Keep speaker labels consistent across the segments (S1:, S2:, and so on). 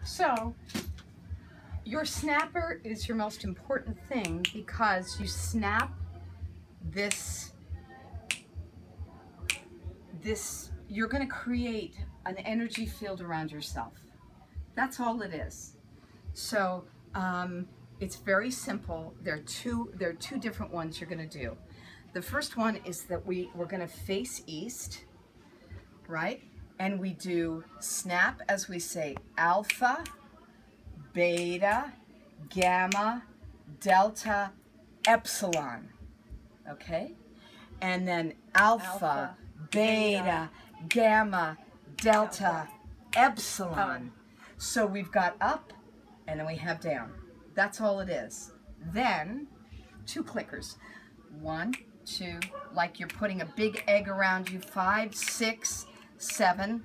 S1: So your snapper is your most important thing because you snap this, you're going to create an energy field around yourself. That's all it is. So it's very simple. There are two different ones you're going to do. The first one is that we're going to face east, right? And we do snap as we say alpha, beta, gamma, delta, epsilon, okay? And then alpha, beta, gamma, delta, epsilon. So we've got up and then we have down. That's all it is. Then 2 clickers. 1, 2, like you're putting a big egg around you, 5, 6, 7,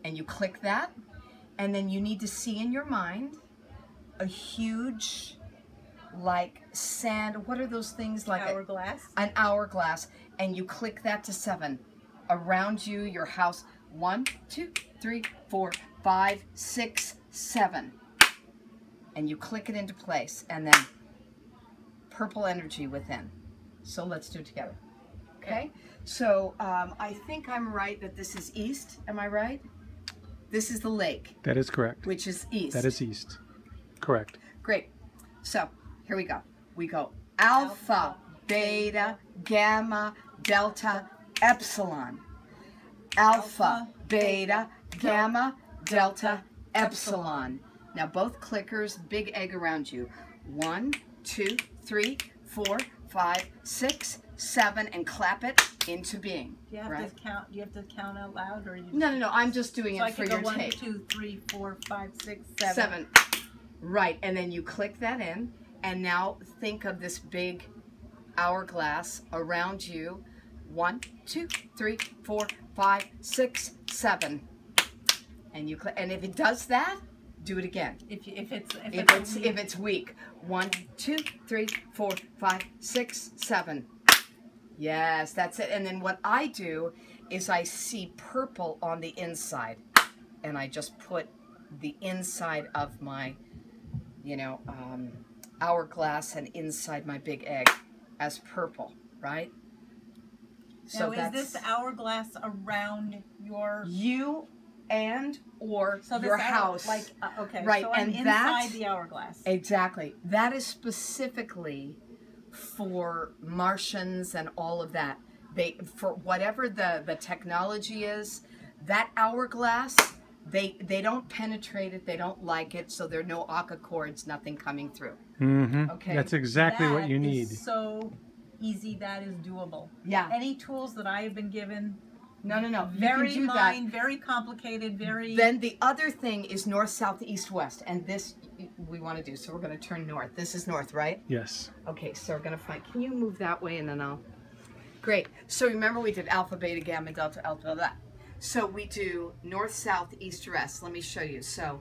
S1: and you click that. And then you need to see in your mind a huge, like sand, what are those things like?
S2: Hourglass.
S1: An hourglass. And you click that to 7. Around you, your house, 1, 2, 3, 4, 5, 6, 7. And you click it into place. And then purple energy within. So let's do it together. Okay? So I think I'm right that this is east. Am I right? This is the lake.
S3: That is correct.
S1: Which is east.
S3: That is east. Correct.
S1: Great. So here we go. We go alpha, beta, gamma, delta, epsilon. Alpha, beta, gamma, delta, epsilon. Now both clickers, big egg around you. 1, 2, 3, 4, 5, 6, 7, and clap it into being.
S2: Do you have to count? Do you have to count out loud, or you?
S1: No. I'm just doing it for your tape.
S2: 1, 2, 3, 4, 5, 6, 7.
S1: 7. Right, and then you click that in, and now think of this big hourglass around you. 1, 2, 3, 4, 5, 6, 7, and you click. And if it does that, do it again. If it's weak. 1, 2, 3, 4, 5, 6, 7. Yes, that's it. And then what I do is I see purple on the inside, and I just put the inside of my, hourglass and inside my big egg as purple, right?
S2: So now, is this hourglass around
S1: you or your house?
S2: Okay,
S1: right?
S2: So I'm inside the hourglass.
S1: Exactly. That is specifically for Martians and all of that. For whatever the technology is, that hourglass, they don't penetrate it, they don't like it, so there are no Akka cords, nothing coming through.
S3: Mm-hmm.
S1: Okay,
S3: that's exactly what you need.
S2: Is so easy. That is doable.
S1: Yeah.
S2: Any tools that I have been given.
S1: No.
S2: Very very complicated. Very.
S1: Then the other thing is north, south, east, west, and this we want to do. So we're going to turn north. This is north, right?
S3: Yes.
S1: Okay, so we're going to find. Can you move that way, and then I'll. Great. So remember we did alpha, beta, gamma, delta, alpha, that. So we do north, south, east, west. Let me show you. So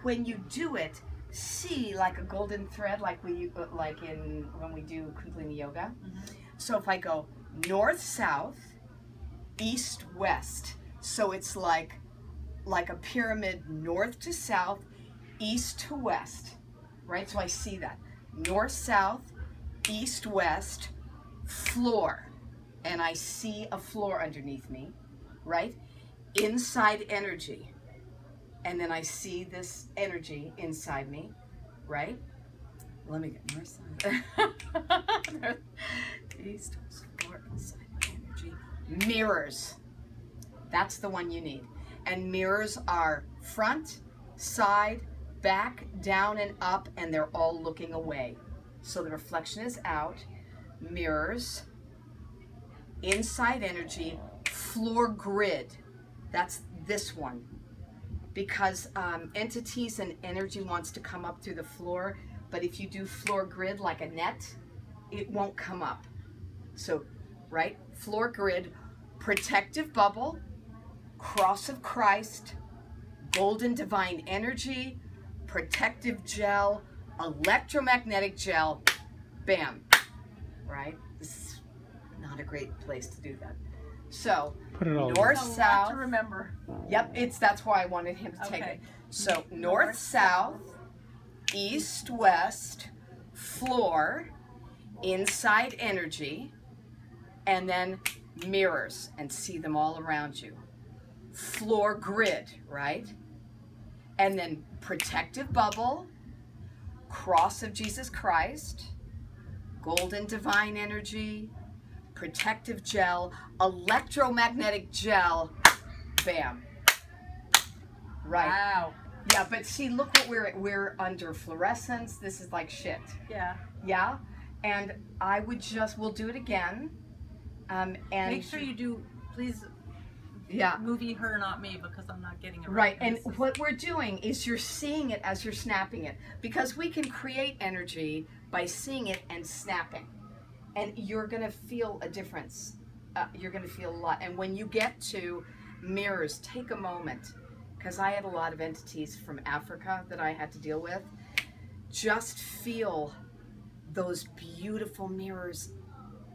S1: when you do it, see like a golden thread, like when we do Kundalini yoga. Mm-hmm. So if I go north, south, east, west, so it's like a pyramid, north to south, east to west, right? So I see that north, south, east, west, floor, and I see a floor underneath me, right? Inside energy, and then I see this energy inside me, right? Let me get north side. East, floor, inside energy. Mirrors. That's the one you need. And mirrors are front, side, back, down, and up, and they're all looking away. So the reflection is out. Mirrors, inside energy, floor grid. That's this one. Because entities and energy wants to come up through the floor, but if you do floor grid like a net, it won't come up. So, right? Floor grid, protective bubble, cross of Christ, golden divine energy, protective gel, electromagnetic gel, bam, right? This is not a great place to do that. So
S3: Put it all
S1: north,
S2: That's a lot
S1: south.
S2: to remember.
S1: Yep, that's why I wanted him to take
S2: Okay.
S1: it. So north, south, east, west, floor, inside energy, and then mirrors, and see them all around you. Floor grid, right? And then protective bubble, cross of Jesus Christ, golden divine energy, protective gel, electromagnetic gel, bam. Right.
S2: Wow.
S1: Yeah, but see, look what we're under fluorescence. This is like shit.
S2: Yeah.
S1: Yeah, and I would we'll do it again. And
S2: Make sure you do, please.
S1: Yeah.
S2: Movie her, not me, because I'm not getting it
S1: Right,
S2: right.
S1: and what we're doing is you're seeing it as you're snapping it, because we can create energy by seeing it and snapping, and you're gonna feel a difference. You're gonna feel a lot. And when you get to mirrors, take a moment, because I had a lot of entities from Africa that I had to deal with. Just feel those beautiful mirrors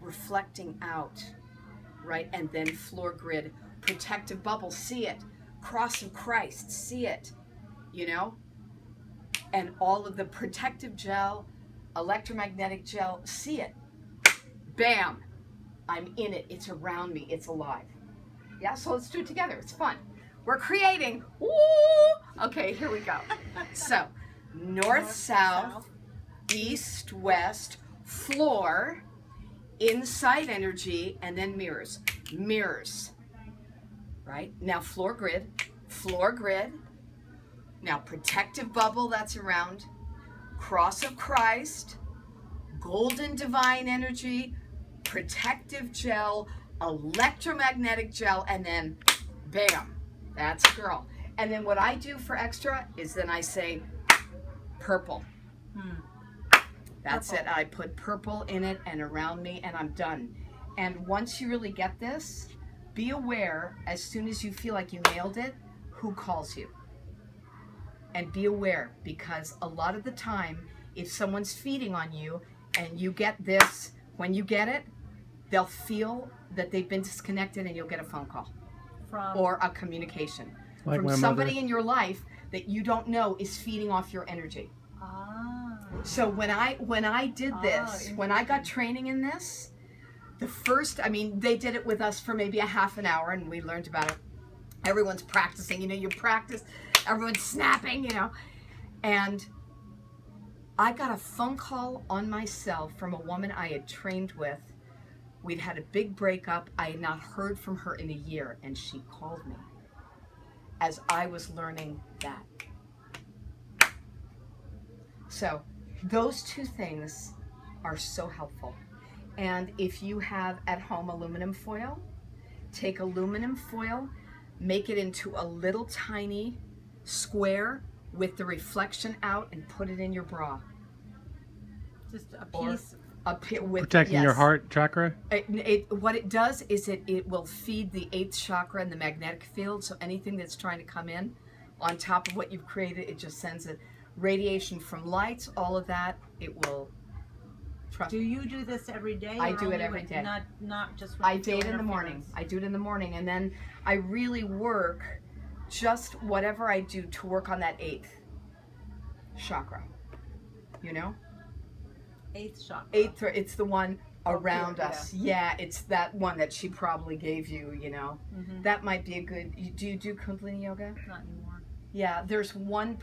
S1: reflecting out, right? And then floor grid, protective bubble, see it. Cross of Christ, see it, you know? And all of the protective gel, electromagnetic gel, see it. Bam! I'm in it, it's around me, it's alive. Yeah, so let's do it together, it's fun. We're creating, woo! Okay, here we go. So, north, south, east, west, floor, inside energy, and then mirrors. Mirrors, right? Now floor grid, now protective bubble that's around, cross of Christ, golden divine energy, protective gel, electromagnetic gel, and then bam, that's a girl. And then what I do for extra is then I say purple. That's
S2: Purple.
S1: it. I put purple in it and around me, and I'm done. And once you really get this, be aware as soon as you feel like you nailed it, who calls you. And be aware, because a lot of the time, if someone's feeding on you and you get this, when you get it, they'll feel that they've been disconnected, and you'll get a phone call or a communication
S3: Like
S1: from
S3: my
S1: somebody
S3: mother.
S1: in your life that you don't know is feeding off your energy. So when I did this, when I got training in this, the first, I mean, they did it with us for maybe a half an hour, and we learned about it. Everyone's practicing, you know, you practice, everyone's snapping, you know. And I got a phone call on my cell from a woman I had trained with. We'd had a big breakup. I had not heard from her in a year, and she called me as I was learning that. So those two things are so helpful. And if you have at home aluminum foil, take aluminum foil, make it into a little tiny square with the reflection out, and put it in your bra.
S2: Just a piece.
S3: Protecting your heart chakra?
S1: What it does is it will feed the 8th chakra and the magnetic field, so anything that's trying to come in on top of what you've created, it just sends it. Radiation from lights, all of that, it will.
S2: Do you do this every day?
S1: I do it every day.
S2: Not just.
S1: I do it in the morning. I do it in the morning, and then I really work just whatever I do to work on that 8th chakra. You know?
S2: 8th chakra.
S1: 8th, it's the one around us. Yeah, it's that one that she probably gave you. You know, that might be a good. Do you do Kundalini yoga?
S2: Not anymore.
S1: Yeah, there's one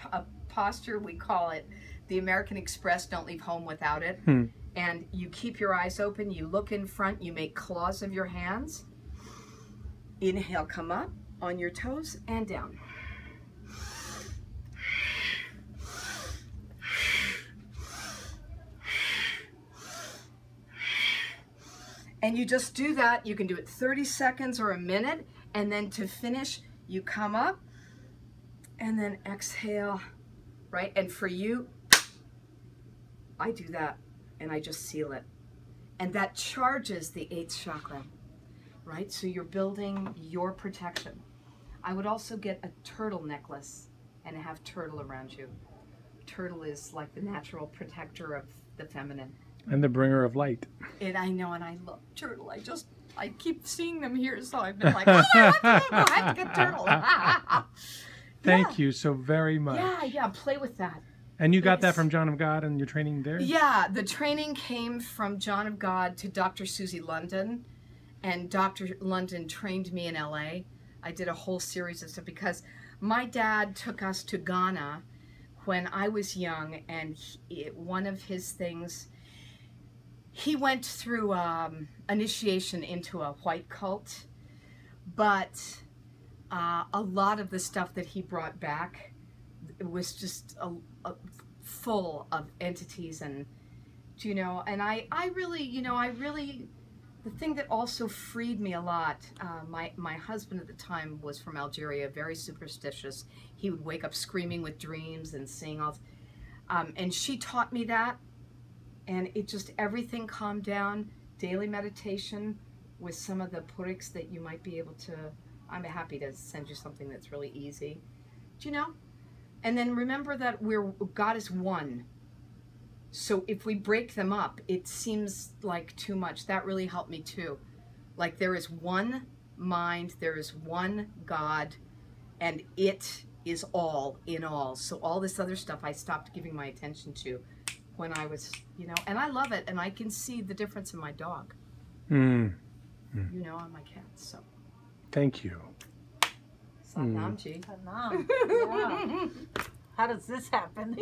S1: posture, we call it the American Express, don't leave home without it. And you keep your eyes open, you look in front, you make claws of your hands. Inhale, come up on your toes and down. And you just do that. You can do it 30 seconds or a minute, and then to finish, you come up and then exhale, right? And for you, I do that, and I just seal it. And that charges the 8th chakra, right? So you're building your protection. I would also get a turtle necklace and have turtle around you. Turtle is like the natural protector of the feminine.
S3: And the bringer of light.
S1: And I know, and I love turtle. I just I keep seeing them here, so I've been like, oh, I have to get turtle.
S3: Thank you so very much.
S1: Yeah, play with that.
S3: And you got that from John of God and your training there?
S1: Yeah, the training came from John of God to Dr. Susie London, and Dr. London trained me in LA. I did a whole series of stuff because my dad took us to Ghana when I was young, and one of his things, he went through initiation into a white cult, but a lot of the stuff that he brought back, it was just full of entities, and and I really, the thing that also freed me a lot, my husband at the time was from Algeria, very superstitious. He would wake up screaming with dreams and seeing all, and she taught me that, and it just, everything calmed down. Daily meditation with some of the puriks that you might be able to, I'm happy to send you something that's really easy, and then remember that God is one. So if we break them up, it seems like too much. That really helped me too. Like, there is one mind, there is one God, and it is all in all. So all this other stuff I stopped giving my attention to when I was, and I love it, and I can see the difference in my dog. On my cats. So
S3: thank you.
S1: Satnam Ji.
S2: Satnam. Yeah. How does this happen?